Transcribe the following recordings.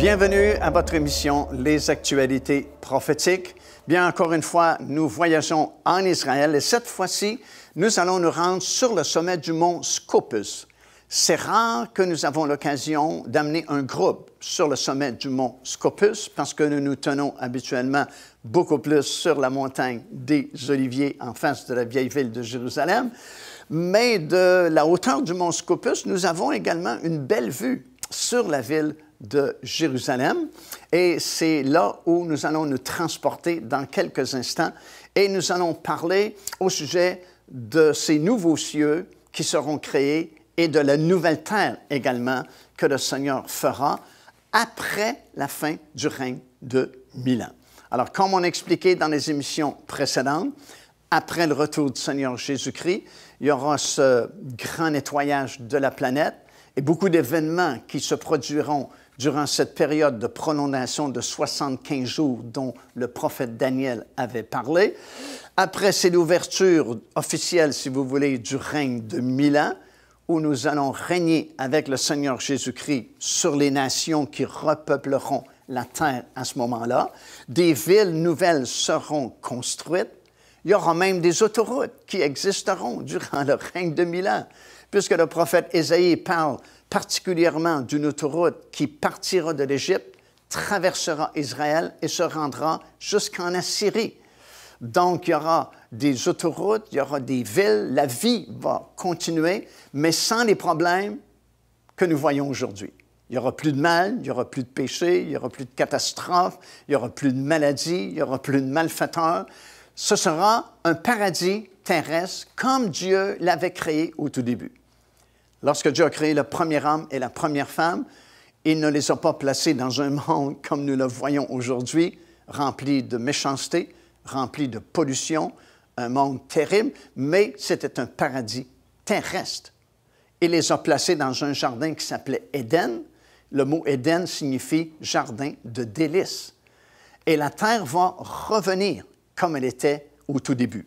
Bienvenue à votre émission Les Actualités prophétiques. Bien, encore une fois, nous voyageons en Israël et cette fois-ci, nous allons nous rendre sur le sommet du mont Scopus. C'est rare que nous avons l'occasion d'amener un groupe sur le sommet du mont Scopus parce que nous nous tenons habituellement beaucoup plus sur la montagne des Oliviers en face de la vieille ville de Jérusalem. Mais de la hauteur du mont Scopus, nous avons également une belle vue sur la ville de Jérusalem. Et c'est là où nous allons nous transporter dans quelques instants et nous allons parler au sujet de ces nouveaux cieux qui seront créés et de la nouvelle terre également que le Seigneur fera après la fin du règne de 1000 ans. Alors, comme on a expliqué dans les émissions précédentes, après le retour du Seigneur Jésus-Christ, il y aura ce grand nettoyage de la planète et beaucoup d'événements qui se produiront durant cette période de prolongation de 75 jours dont le prophète Daniel avait parlé. Après, c'est l'ouverture officielle, si vous voulez, du règne de 1000 ans, où nous allons régner avec le Seigneur Jésus-Christ sur les nations qui repeupleront la terre à ce moment-là. Des villes nouvelles seront construites. Il y aura même des autoroutes qui existeront durant le règne de 1000 ans, puisque le prophète Ésaïe parle particulièrement d'une autoroute qui partira de l'Égypte, traversera Israël et se rendra jusqu'en Assyrie. Donc, il y aura des autoroutes, il y aura des villes, la vie va continuer, mais sans les problèmes que nous voyons aujourd'hui. Il n'y aura plus de mal, il n'y aura plus de péché, il n'y aura plus de catastrophes, il n'y aura plus de maladies, il n'y aura plus de malfaiteurs. Ce sera un paradis terrestre comme Dieu l'avait créé au tout début. Lorsque Dieu a créé le premier homme et la première femme, il ne les a pas placés dans un monde comme nous le voyons aujourd'hui, rempli de méchanceté, rempli de pollution, un monde terrible, mais c'était un paradis terrestre. Il les a placés dans un jardin qui s'appelait Éden. Le mot Éden signifie jardin de délices. Et la terre va revenir comme elle était au tout début.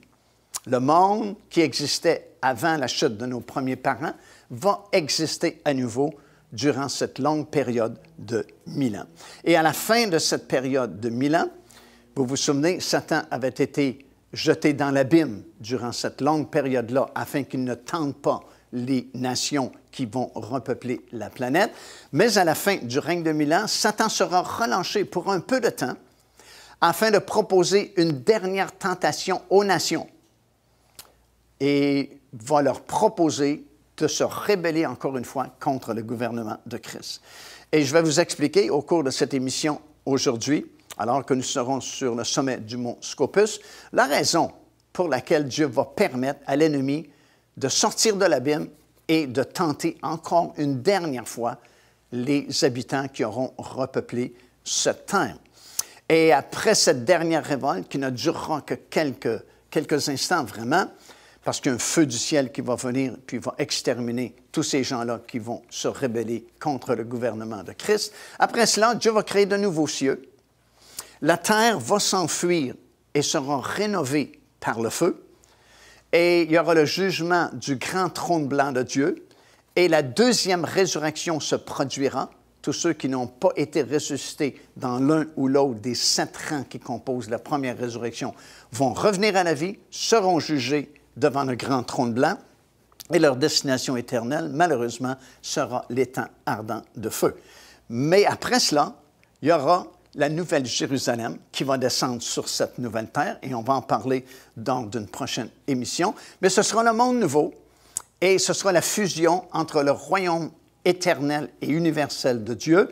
Le monde qui existait avant la chute de nos premiers parents va exister à nouveau durant cette longue période de 1000 ans. Et à la fin de cette période de 1000 ans, vous vous souvenez, Satan avait été jeté dans l'abîme durant cette longue période-là afin qu'il ne tente pas les nations qui vont repeupler la planète. Mais à la fin du règne de 1000 ans, Satan sera relâché pour un peu de temps afin de proposer une dernière tentation aux nations et va leur proposer de se rebeller encore une fois contre le gouvernement de Christ. Et je vais vous expliquer au cours de cette émission aujourd'hui, alors que nous serons sur le sommet du mont Scopus, la raison pour laquelle Dieu va permettre à l'ennemi de sortir de l'abîme et de tenter encore une dernière fois les habitants qui auront repeuplé cette terre. Et après cette dernière révolte, qui ne durera que quelques instants vraiment, parce qu'il y a un feu du ciel qui va venir puis va exterminer tous ces gens-là qui vont se rebeller contre le gouvernement de Christ. Après cela, Dieu va créer de nouveaux cieux. La terre va s'enfuir et sera rénovée par le feu. Et il y aura le jugement du grand trône blanc de Dieu. Et la deuxième résurrection se produira. Tous ceux qui n'ont pas été ressuscités dans l'un ou l'autre des 7 rangs qui composent la première résurrection vont revenir à la vie, seront jugés devant le grand trône blanc, et leur destination éternelle, malheureusement, sera l'étang ardent de feu. Mais après cela, il y aura la nouvelle Jérusalem qui va descendre sur cette nouvelle terre, et on va en parler dans une prochaine émission. Mais ce sera le monde nouveau, et ce sera la fusion entre le royaume éternel et universel de Dieu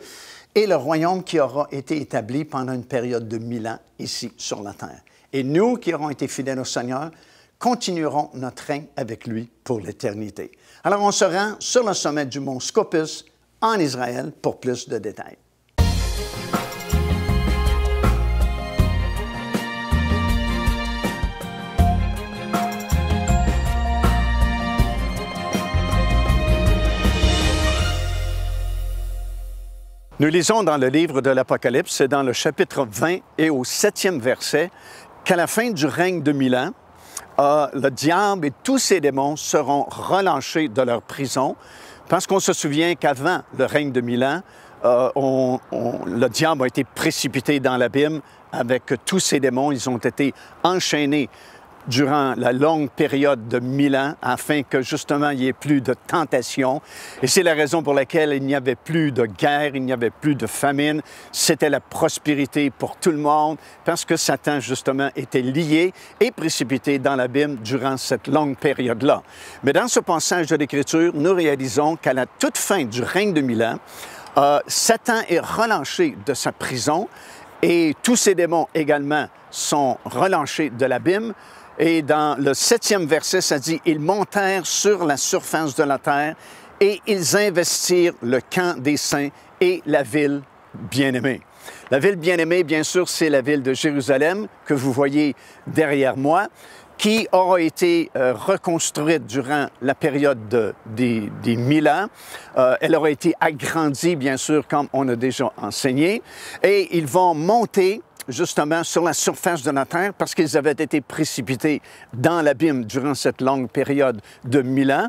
et le royaume qui aura été établi pendant une période de 1000 ans ici sur la terre. Et nous qui aurons été fidèles au Seigneur, continuerons notre règne avec lui pour l'éternité. Alors, on se rend sur le sommet du mont Scopus en Israël pour plus de détails. Nous lisons dans le livre de l'Apocalypse, c'est dans le chapitre 20 et au 7e verset, qu'à la fin du règne de 1000 ans, le diable et tous ses démons seront relâchés de leur prison, parce qu'on se souvient qu'avant le règne de 1000 ans, le diable a été précipité dans l'abîme avec tous ses démons. Ils ont été enchaînés durant la longue période de 1000 ans afin que justement il n'y ait plus de tentation. Et c'est la raison pour laquelle il n'y avait plus de guerre, il n'y avait plus de famine. C'était la prospérité pour tout le monde parce que Satan justement était lié et précipité dans l'abîme durant cette longue période-là. Mais dans ce passage de l'Écriture, nous réalisons qu'à la toute fin du règne de 1000 ans, Satan est relâché de sa prison et tous ses démons également sont relâchés de l'abîme. Et dans le 7e verset, ça dit « Ils montèrent sur la surface de la terre et ils investirent le camp des saints et la ville bien-aimée. » La ville bien-aimée, bien sûr, c'est la ville de Jérusalem que vous voyez derrière moi, qui aura été reconstruite durant la période des 1000 ans. Elle aura été agrandie, bien sûr, comme on a déjà enseigné. Et ils vont monter justement sur la surface de la terre parce qu'ils avaient été précipités dans l'abîme durant cette longue période de 1000 ans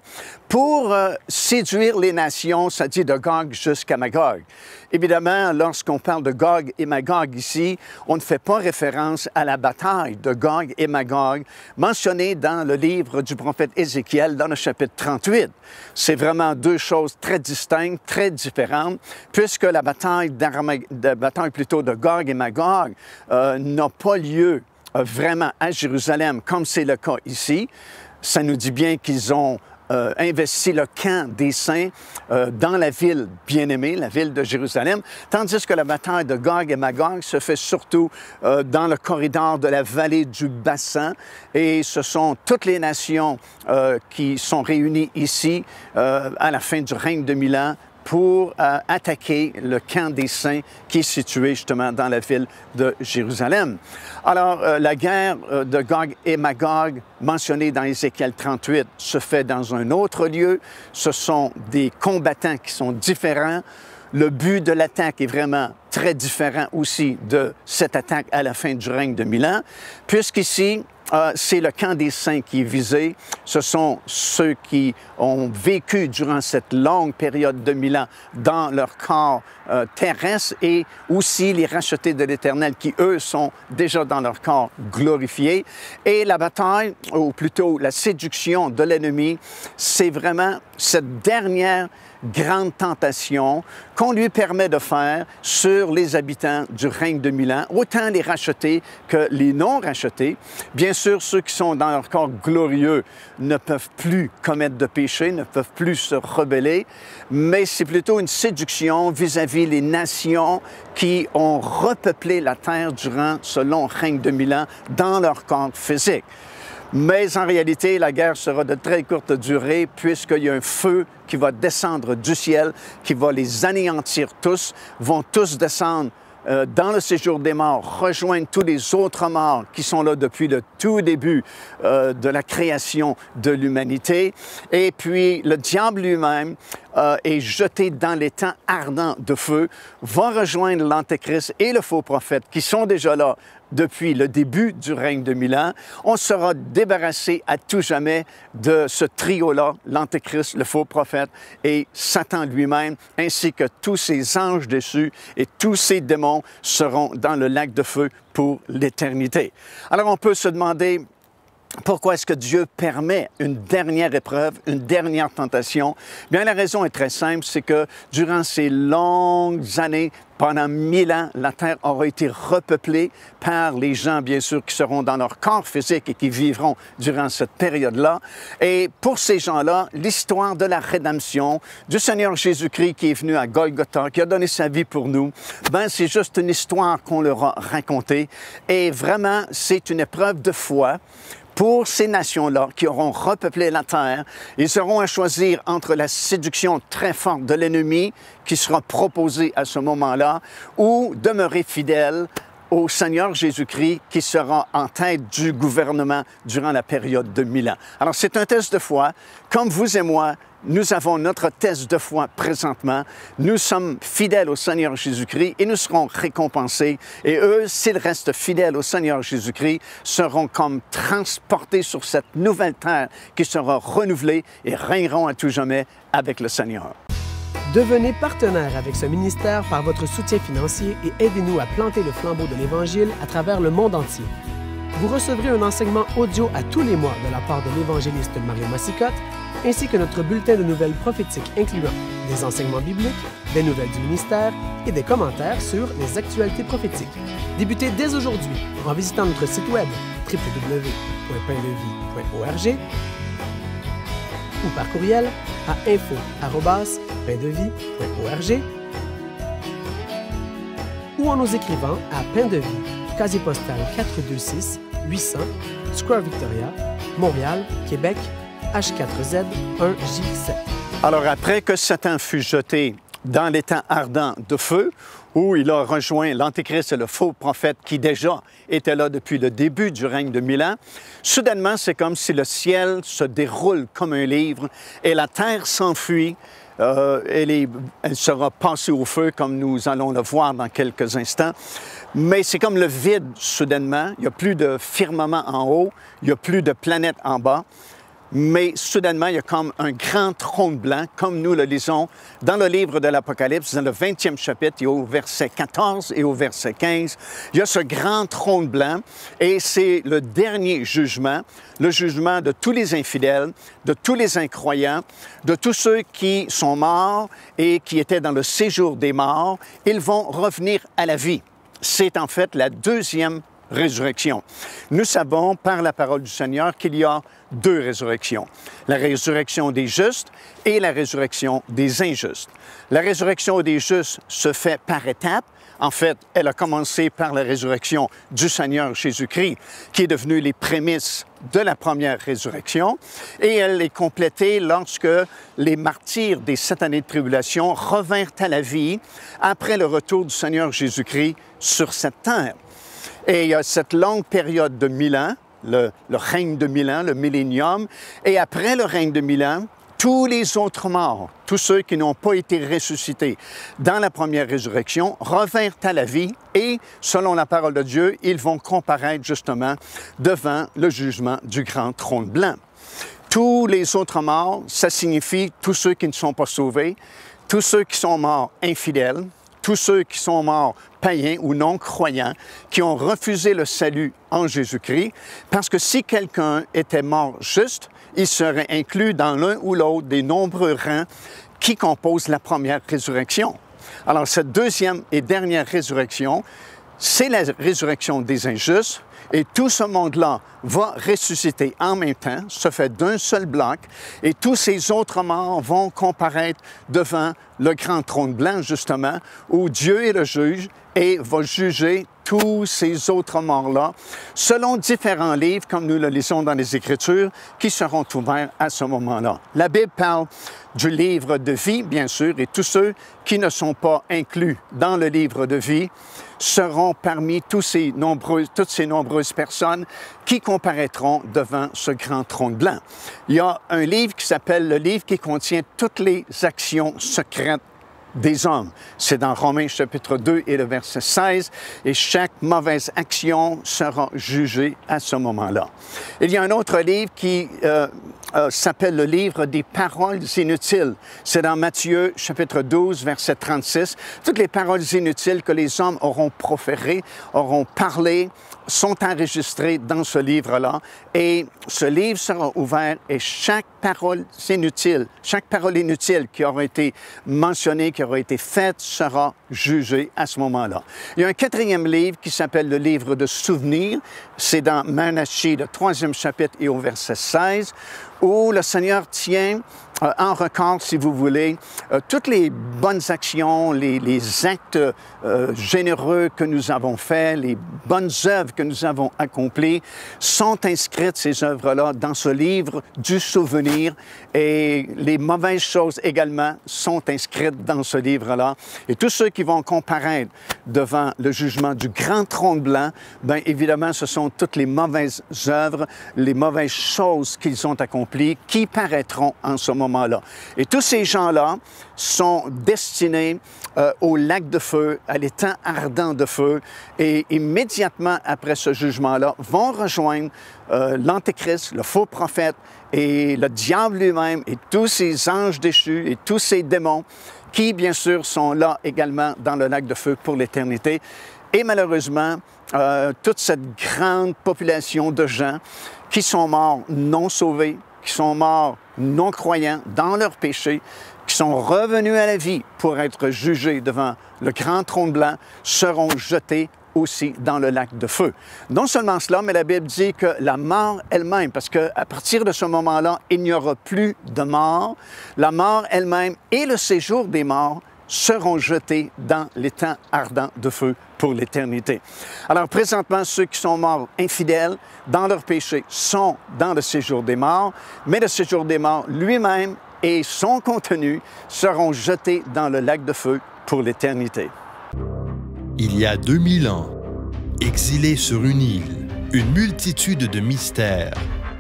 pour séduire les nations, ça dit de Gog jusqu'à Magog. Évidemment, lorsqu'on parle de Gog et Magog ici, on ne fait pas référence à la bataille de Gog et Magog mentionnée dans le livre du prophète Ézéchiel dans le chapitre 38. C'est vraiment deux choses très distinctes, très différentes, puisque la bataille de Gog et Magog n'a pas lieu vraiment à Jérusalem, comme c'est le cas ici. Ça nous dit bien qu'ils ont investi le camp des saints dans la ville bien-aimée, la ville de Jérusalem, tandis que la bataille de Gog et Magog se fait surtout dans le corridor de la vallée du Bassan, et ce sont toutes les nations qui sont réunies ici à la fin du règne de 1000 ans pour attaquer le camp des saints qui est situé justement dans la ville de Jérusalem. Alors, la guerre de Gog et Magog, mentionnée dans Ézéchiel 38, se fait dans un autre lieu. Ce sont des combattants qui sont différents. Le but de l'attaque est vraiment très différent aussi de cette attaque à la fin du règne de 1000 ans, puisqu'ici, c'est le camp des saints qui est visé. Ce sont ceux qui ont vécu durant cette longue période de 1000 ans dans leur corps terrestre et aussi les rachetés de l'Éternel qui, eux, sont déjà dans leur corps glorifié. Et la bataille, ou plutôt la séduction de l'ennemi, c'est vraiment cette dernière grande tentation qu'on lui permet de faire sur les habitants du règne de 1000 ans, autant les rachetés que les non-rachetés. Bien sûr, ceux qui sont dans leur corps glorieux ne peuvent plus commettre de péché, ne peuvent plus se rebeller, mais c'est plutôt une séduction vis-à-vis les nations qui ont repeuplé la terre durant ce long règne de 1000 ans dans leur corps physique. Mais en réalité, la guerre sera de très courte durée puisqu'il y a un feu qui va descendre du ciel, qui va les anéantir tous, vont tous descendre dans le séjour des morts, rejoindre tous les autres morts qui sont là depuis le tout début de la création de l'humanité. Et puis, le diable lui-même est jeté dans les temps ardents de feu, va rejoindre l'Antéchrist et le faux prophète qui sont déjà là depuis le début du règne de 1000 ans. On sera débarrassé à tout jamais de ce trio-là, l'Antéchrist, le faux prophète et Satan lui-même, ainsi que tous ses anges déçus et tous ses démons seront dans le lac de feu pour l'éternité. Alors on peut se demander, pourquoi est-ce que Dieu permet une dernière épreuve, une dernière tentation? Bien, la raison est très simple, c'est que durant ces longues années, pendant 1000 ans, la terre aura été repeuplée par les gens, bien sûr, qui seront dans leur corps physique et qui vivront durant cette période-là. Et pour ces gens-là, l'histoire de la rédemption du Seigneur Jésus-Christ qui est venu à Golgotha, qui a donné sa vie pour nous, ben c'est juste une histoire qu'on leur a racontée. Et vraiment, c'est une épreuve de foi pour ces nations-là qui auront repeuplé la terre. Ils auront à choisir entre la séduction très forte de l'ennemi qui sera proposée à ce moment-là ou demeurer fidèles au Seigneur Jésus-Christ qui sera en tête du gouvernement durant la période de 1000 ans. Alors, c'est un test de foi. Comme vous et moi, nous avons notre test de foi présentement. Nous sommes fidèles au Seigneur Jésus-Christ et nous serons récompensés. Et eux, s'ils restent fidèles au Seigneur Jésus-Christ, seront comme transportés sur cette nouvelle terre qui sera renouvelée et régneront à tout jamais avec le Seigneur. Devenez partenaire avec ce ministère par votre soutien financier et aidez-nous à planter le flambeau de l'Évangile à travers le monde entier. Vous recevrez un enseignement audio à tous les mois de la part de l'évangéliste Mario Massicotte, ainsi que notre bulletin de nouvelles prophétiques incluant des enseignements bibliques, des nouvelles du ministère et des commentaires sur les actualités prophétiques. Débutez dès aujourd'hui en visitant notre site web www.paindevis.org ou par courriel à info@paindevie.org ou en nous écrivant à Pain de Vie, casier postal 426 800, Square Victoria, Montréal, Québec, H4Z 1J7. Alors, après que Satan fut jeté dans l'étang ardent de feu, où il a rejoint l'Antéchrist et le faux prophète qui déjà était là depuis le début du règne de 1000 ans, soudainement, c'est comme si le ciel se déroule comme un livre et la terre s'enfuit. Elle sera passée au feu, comme nous allons le voir dans quelques instants. Mais c'est comme le vide, soudainement. Il n'y a plus de firmament en haut, il n'y a plus de planète en bas. Mais soudainement, il y a comme un grand trône blanc, comme nous le lisons dans le livre de l'Apocalypse, dans le 20e chapitre, et au verset 14 et au verset 15. Il y a ce grand trône blanc, et c'est le dernier jugement, le jugement de tous les infidèles, de tous les incroyants, de tous ceux qui sont morts et qui étaient dans le séjour des morts. Ils vont revenir à la vie. C'est en fait la deuxième résurrection. Nous savons par la parole du Seigneur qu'il y a deux résurrections. La résurrection des justes et la résurrection des injustes. La résurrection des justes se fait par étapes. En fait, elle a commencé par la résurrection du Seigneur Jésus-Christ, qui est devenue les prémices de la première résurrection, et elle est complétée lorsque les martyrs des 7 années de tribulation revinrent à la vie après le retour du Seigneur Jésus-Christ sur cette terre. Et il y a cette longue période de 1000 ans, le règne de 1000 ans, le millénium, et après le règne de 1000 ans, tous les autres morts, tous ceux qui n'ont pas été ressuscités dans la première résurrection, revinrent à la vie et, selon la parole de Dieu, ils vont comparaître justement devant le jugement du grand trône blanc. Tous les autres morts, ça signifie tous ceux qui ne sont pas sauvés, tous ceux qui sont morts infidèles, tous ceux qui sont morts païens ou non-croyants, qui ont refusé le salut en Jésus-Christ, parce que si quelqu'un était mort juste, il serait inclus dans l'un ou l'autre des nombreux rangs qui composent la première résurrection. Alors, cette deuxième et dernière résurrection, c'est la résurrection des injustes, et tout ce monde-là va ressusciter en même temps, se fait d'un seul bloc, et tous ces autres morts vont comparaître devant le grand trône blanc, justement, où Dieu est le juge et va juger tous ces autres morts-là, selon différents livres, comme nous le lisons dans les Écritures, qui seront ouverts à ce moment-là. La Bible parle du livre de vie, bien sûr, et tous ceux qui ne sont pas inclus dans le livre de vie seront parmi toutes ces nombreuses personnes qui comparaîtront devant ce grand trône blanc. Il y a un livre qui s'appelle le livre qui contient toutes les actions secrètes des hommes. C'est dans Romains chapitre 2 et le verset 16, et chaque mauvaise action sera jugée à ce moment-là. Il y a un autre livre qui s'appelle le livre des paroles inutiles. C'est dans Matthieu chapitre 12, verset 36. Toutes les paroles inutiles que les hommes auront proférées, auront parlé, sont enregistrées dans ce livre-là. Et ce livre sera ouvert et chaque parole inutile qui aura été mentionnée, qui aura été faite, sera jugée à ce moment-là. Il y a un quatrième livre qui s'appelle le livre de souvenirs. C'est dans Malachie, le 3e chapitre et au verset 16, où le Seigneur tient en record, si vous voulez, toutes les bonnes actions, les actes généreux que nous avons faits, les bonnes œuvres que nous avons accomplies, sont inscrites, ces œuvres-là, dans ce livre du souvenir, et les mauvaises choses également sont inscrites dans ce livre-là. Et tous ceux qui vont comparaître devant le jugement du grand trône blanc, bien évidemment, ce sont toutes les mauvaises œuvres, les mauvaises choses qu'ils ont accomplies qui paraîtront en ce moment-là. Et tous ces gens-là sont destinés au lac de feu, à l'étang ardent de feu, et immédiatement après ce jugement-là, vont rejoindre l'Antéchrist, le faux prophète, et le diable lui-même, et tous ces anges déchus, et tous ces démons qui, bien sûr, sont là également dans le lac de feu pour l'éternité. Et malheureusement, toute cette grande population de gens qui sont morts non sauvés, qui sont morts non croyants dans leurs péchés, qui sont revenus à la vie pour être jugés devant le grand trône blanc, seront jetés aussi dans le lac de feu. Non seulement cela, mais la Bible dit que la mort elle-même, parce qu'à partir de ce moment-là, il n'y aura plus de mort, la mort elle-même et le séjour des morts seront jetés dans l'étang ardent de feu pour l'éternité. Alors présentement, ceux qui sont morts infidèles dans leur péché sont dans le séjour des morts, mais le séjour des morts lui-même et son contenu seront jetés dans le lac de feu pour l'éternité. Il y a 2000 ans, exilés sur une île, une multitude de mystères,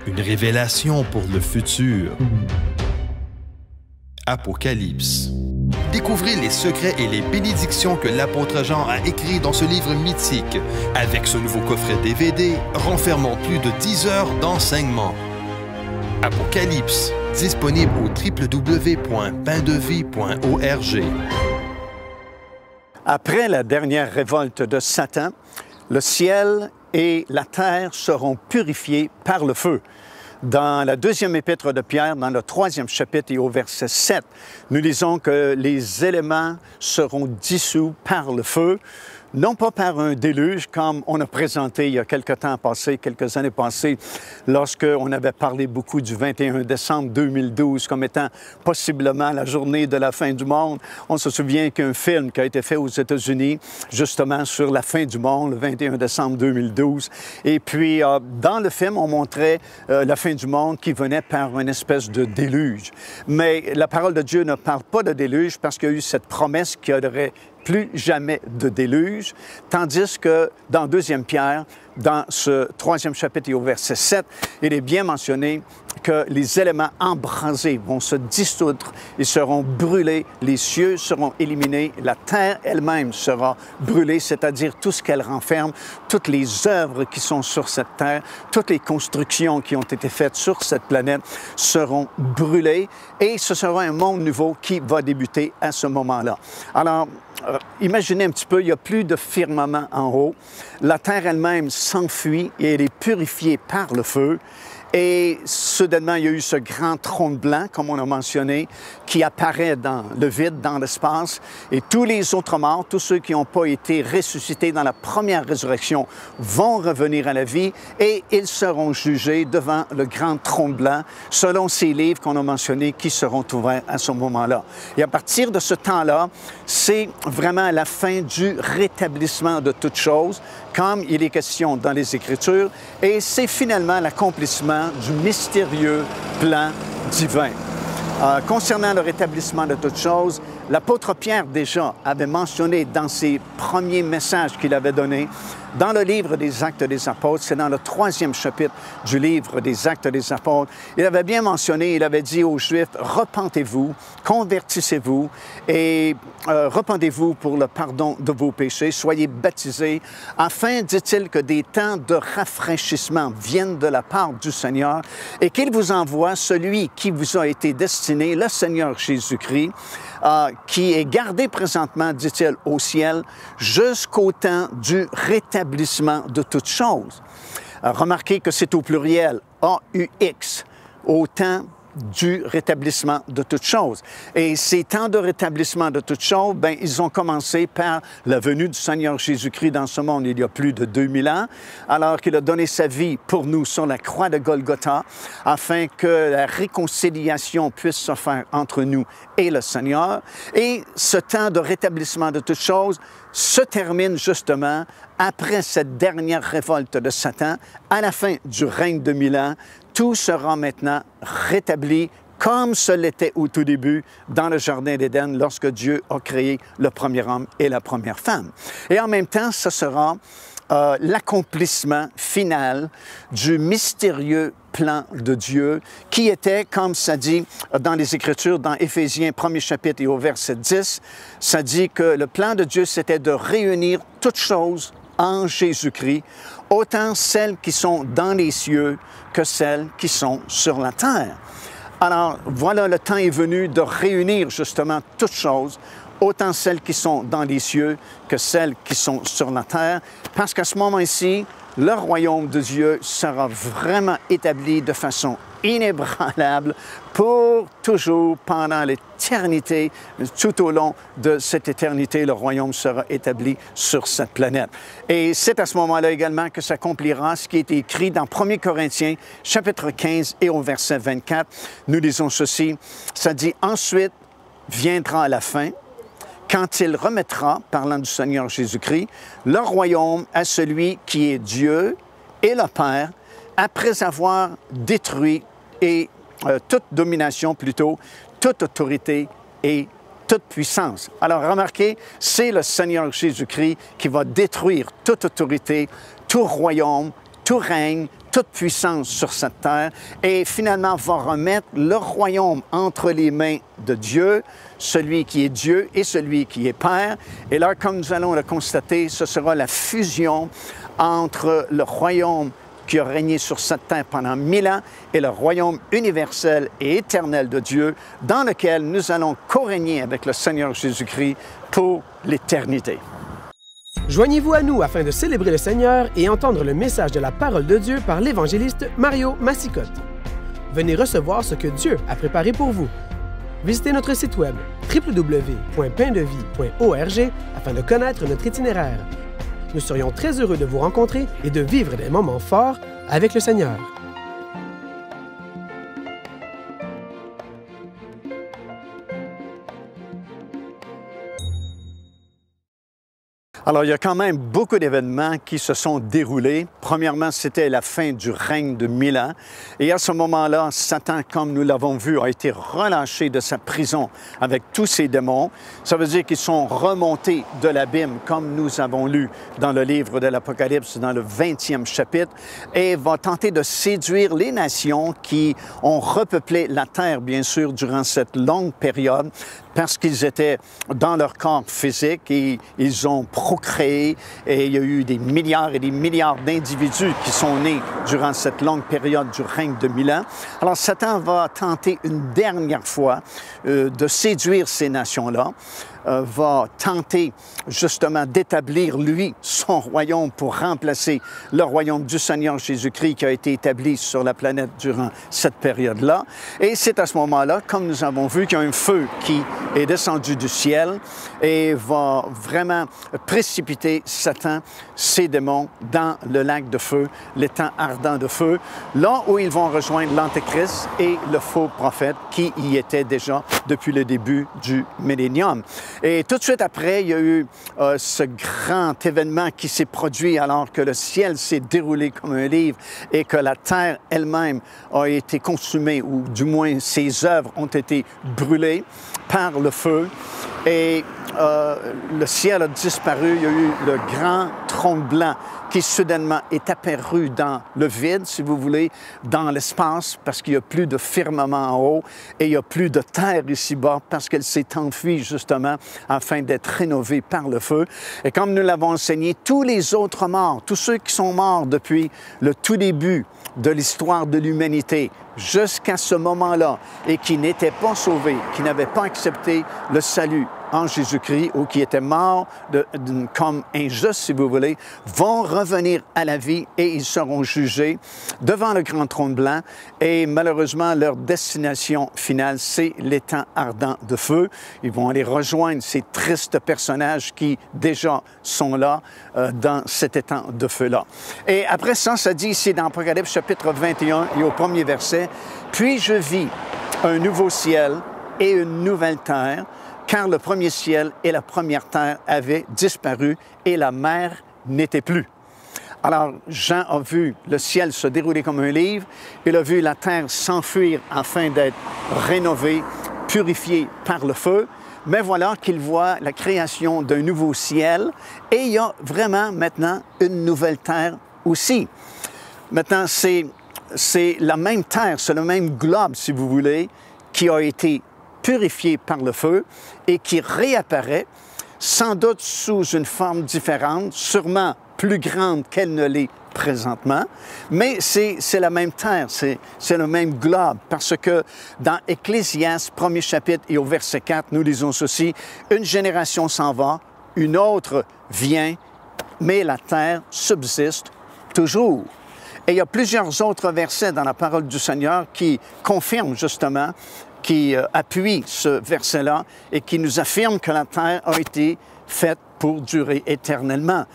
une révélation pour le futur. Apocalypse. Découvrez les secrets et les bénédictions que l'apôtre Jean a écrits dans ce livre mythique. Avec ce nouveau coffret DVD, renfermant plus de 10 heures d'enseignement. Apocalypse, disponible au www.paindevie.org. Après la dernière révolte de Satan, le ciel et la terre seront purifiés par le feu. Dans la deuxième épître de Pierre, dans le 3e chapitre et au verset 7, nous lisons que les éléments seront dissous par le feu, non pas par un déluge, comme on a présenté il y a quelques temps passé, quelques années passées, lorsqu'on avait parlé beaucoup du 21 décembre 2012 comme étant possiblement la journée de la fin du monde. On se souvient qu'un film qui a été fait aux États-Unis, justement sur la fin du monde, le 21 décembre 2012. Et puis, dans le film, on montrait la fin du monde qui venait par une espèce de déluge. Mais la parole de Dieu ne parle pas de déluge parce qu'il y a eu cette promesse qu'il y aurait plus jamais de déluge, tandis que dans 2e Pierre, dans ce 3e chapitre et au verset 7, il est bien mentionné que les éléments embrasés vont se dissoudre, ils seront brûlés, les cieux seront éliminés, la terre elle-même sera brûlée, c'est-à-dire tout ce qu'elle renferme, toutes les œuvres qui sont sur cette terre, toutes les constructions qui ont été faites sur cette planète seront brûlées et ce sera un monde nouveau qui va débuter à ce moment-là. Alors, imaginez un petit peu, il n'y a plus de firmament en haut. La terre elle-même s'enfuit et elle est purifiée par le feu. Et soudainement, il y a eu ce grand trône blanc, comme on a mentionné, qui apparaît dans le vide, dans l'espace. Et tous les autres morts, tous ceux qui n'ont pas été ressuscités dans la première résurrection, vont revenir à la vie et ils seront jugés devant le grand trône blanc, selon ces livres qu'on a mentionnés qui seront ouverts à ce moment-là. Et à partir de ce temps-là, c'est vraiment la fin du rétablissement de toutes choses, comme il est question dans les Écritures, et c'est finalement l'accomplissement du mystérieux plan divin. Concernant le rétablissement de toutes choses, l'apôtre Pierre déjà avait mentionné dans ses premiers messages qu'il avait donnés, dans le livre des Actes des Apôtres, c'est dans le 3e chapitre du livre des Actes des Apôtres, il avait bien mentionné, il avait dit aux Juifs, « Repentez-vous, convertissez-vous et repentez-vous pour le pardon de vos péchés, soyez baptisés, afin, dit-il, que des temps de rafraîchissement viennent de la part du Seigneur et qu'il vous envoie celui qui vous a été destiné, le Seigneur Jésus-Christ, qui est gardé présentement, dit-il, au ciel, jusqu'au temps du rétablissement de toutes choses. » Remarquez que c'est au pluriel, A-U-X, au temps du rétablissement de toutes choses. Et ces temps de rétablissement de toutes choses, bien, ils ont commencé par la venue du Seigneur Jésus-Christ dans ce monde il y a plus de 2000 ans, alors qu'il a donné sa vie pour nous sur la croix de Golgotha, afin que la réconciliation puisse se faire entre nous et le Seigneur. Et ce temps de rétablissement de toutes choses se termine justement après cette dernière révolte de Satan, à la fin du règne de 1000 ans. Tout sera maintenant rétabli comme ce l'était au tout début dans le Jardin d'Éden lorsque Dieu a créé le premier homme et la première femme. Et en même temps, ce sera l'accomplissement final du mystérieux plan de Dieu qui était, comme ça dit dans les Écritures, dans Éphésiens 1er chapitre et au verset 10, ça dit que le plan de Dieu, c'était de réunir toutes choses en Jésus-Christ, autant celles qui sont dans les cieux que celles qui sont sur la terre. Alors, voilà, le temps est venu de réunir justement toutes choses, autant celles qui sont dans les cieux que celles qui sont sur la terre, parce qu'à ce moment-ci, le royaume de Dieu sera vraiment établi de façon inébranlable pour toujours, pendant l'éternité. Tout au long de cette éternité, le royaume sera établi sur cette planète. Et c'est à ce moment-là également que s'accomplira ce qui est écrit dans 1 Corinthiens, chapitre 15 et au verset 24. Nous lisons ceci, ça dit « Ensuite viendra la fin, quand il remettra, parlant du Seigneur Jésus-Christ, le royaume à celui qui est Dieu et le Père, après avoir détruit toute domination plutôt, toute autorité et toute puissance. » Alors remarquez, c'est le Seigneur Jésus-Christ qui va détruire toute autorité, tout royaume, tout règne, toute puissance sur cette terre et finalement va remettre le royaume entre les mains de Dieu, celui qui est Dieu et celui qui est Père. Et là, comme nous allons le constater, ce sera la fusion entre le royaume qui a régné sur cette terre pendant 1000 ans et le royaume universel et éternel de Dieu dans lequel nous allons co-régner avec le Seigneur Jésus-Christ pour l'éternité. Joignez-vous à nous afin de célébrer le Seigneur et entendre le message de la parole de Dieu par l'évangéliste Mario Massicotte. Venez recevoir ce que Dieu a préparé pour vous. Visitez notre site web www.paindevie.org afin de connaître notre itinéraire. Nous serions très heureux de vous rencontrer et de vivre des moments forts avec le Seigneur. Alors, il y a quand même beaucoup d'événements qui se sont déroulés. Premièrement, c'était la fin du règne de 1000 ans. Et à ce moment-là, Satan, comme nous l'avons vu, a été relâché de sa prison avec tous ses démons. Ça veut dire qu'ils sont remontés de l'abîme, comme nous avons lu dans le livre de l'Apocalypse, dans le 20e chapitre, et va tenter de séduire les nations qui ont repeuplé la terre, bien sûr, durant cette longue période, parce qu'ils étaient dans leur corps physique et ils ont procréé et il y a eu des milliards et des milliards d'individus qui sont nés durant cette longue période du règne de 1000 ans. Alors Satan va tenter une dernière fois de séduire ces nations-là, va tenter justement d'établir, lui, son royaume pour remplacer le royaume du Seigneur Jésus-Christ qui a été établi sur la planète durant cette période-là. Et c'est à ce moment-là, comme nous avons vu, qu'il y a un feu qui est descendu du ciel et va vraiment précipiter Satan, ses démons, dans le lac de feu, l'étang ardent de feu, là où ils vont rejoindre l'Antéchrist et le faux prophète qui y était déjà depuis le début du millénium. Et tout de suite après, il y a eu ce grand événement qui s'est produit alors que le ciel s'est déroulé comme un livre et que la terre elle-même a été consumée, ou du moins ses œuvres ont été brûlées par le feu. Et le ciel a disparu, il y a eu le grand trône blanc qui soudainement est apparu dans le vide, si vous voulez, dans l'espace, parce qu'il n'y a plus de firmament en haut et il n'y a plus de terre ici-bas parce qu'elle s'est enfuie justement afin d'être rénovée par le feu. Et comme nous l'avons enseigné, tous les autres morts, tous ceux qui sont morts depuis le tout début de l'histoire de l'humanité jusqu'à ce moment-là et qui n'étaient pas sauvés, qui n'avaient pas accepté le salut en Jésus-Christ ou qui étaient morts comme injustes, si vous voulez, vont revenir à la vie et ils seront jugés devant le grand trône blanc. Et malheureusement, leur destination finale, c'est l'étang ardent de feu. Ils vont aller rejoindre ces tristes personnages qui déjà sont là dans cet étang de feu-là. Et après ça, ça dit ici dans Apocalypse chapitre 21 et au premier verset, « Puis je vis un nouveau ciel et une nouvelle terre, car le premier ciel et la première terre avaient disparu et la mer n'était plus. » Alors, Jean a vu le ciel se dérouler comme un livre, il a vu la terre s'enfuir afin d'être rénovée, purifiée par le feu, mais voilà qu'il voit la création d'un nouveau ciel et il y a vraiment maintenant une nouvelle terre aussi. Maintenant, c'est la même terre, c'est le même globe, si vous voulez, qui a été purifié par le feu et qui réapparaît, sans doute sous une forme différente, sûrement plus grande qu'elle ne l'est présentement, mais c'est la même terre, c'est le même globe, parce que dans Ecclésiaste, 1er chapitre et au verset 4, nous lisons ceci, « Une génération s'en va, une autre vient, mais la terre subsiste toujours. » Et il y a plusieurs autres versets dans la parole du Seigneur qui confirment justement, qui appuient ce verset-là et qui nous affirment que la terre a été faite pour durer éternellement.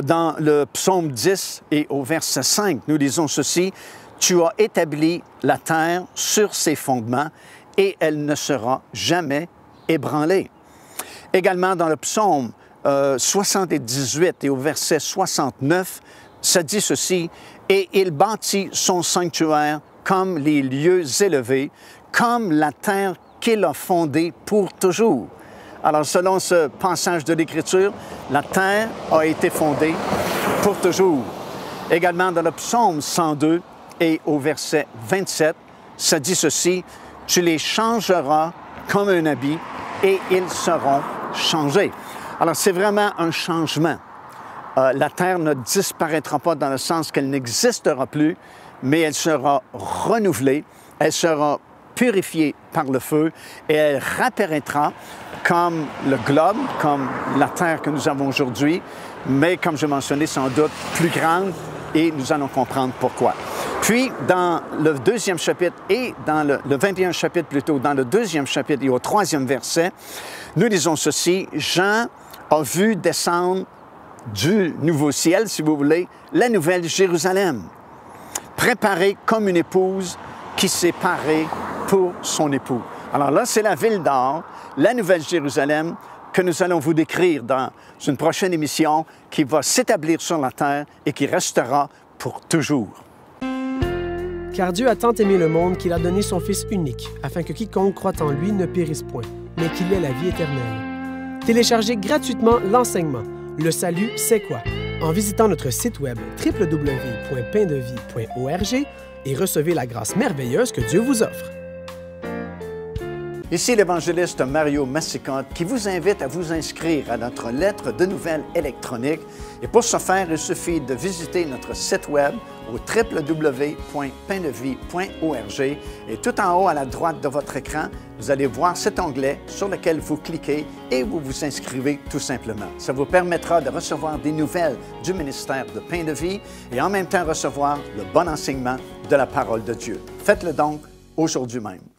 Dans le psaume 10 et au verset 5, nous lisons ceci, « Tu as établi la terre sur ses fondements et elle ne sera jamais ébranlée. » Également dans le psaume 78 et au verset 69, ça dit ceci, « Et il bâtit son sanctuaire comme les lieux élevés, comme la terre qu'il a fondée pour toujours. » Alors, selon ce passage de l'Écriture, la terre a été fondée pour toujours. Également dans le psaume 102 et au verset 27, ça dit ceci, « Tu les changeras comme un habit et ils seront changés. » Alors, c'est vraiment un changement. La terre ne disparaîtra pas dans le sens qu'elle n'existera plus, mais elle sera renouvelée, elle sera purifiée par le feu et elle réapparaîtra comme le globe, comme la terre que nous avons aujourd'hui, mais comme je mentionnais, sans doute plus grande et nous allons comprendre pourquoi. Puis, dans le deuxième chapitre et dans le 21 chapitre plutôt, dans le deuxième chapitre et au 3e verset, nous lisons ceci, « Jean a vu descendre du nouveau ciel, si vous voulez, la nouvelle Jérusalem, préparée comme une épouse qui s'est parée pour son époux. » Alors là, c'est la ville d'or, la nouvelle Jérusalem, que nous allons vous décrire dans une prochaine émission qui va s'établir sur la terre et qui restera pour toujours. Car Dieu a tant aimé le monde qu'il a donné son Fils unique, afin que quiconque croit en lui ne périsse point, mais qu'il ait la vie éternelle. Téléchargez gratuitement l'enseignement « Le salut, c'est quoi ?» en visitant notre site web www.paindevie.org et recevez la grâce merveilleuse que Dieu vous offre. Ici l'évangéliste Mario Massicotte qui vous invite à vous inscrire à notre lettre de nouvelles électronique. Et pour ce faire, il suffit de visiter notre site web au www.paindevie.org et tout en haut à la droite de votre écran, vous allez voir cet onglet sur lequel vous cliquez et vous vous inscrivez tout simplement. Ça vous permettra de recevoir des nouvelles du ministère de Pain de Vie et en même temps recevoir le bon enseignement de la parole de Dieu. Faites-le donc aujourd'hui même.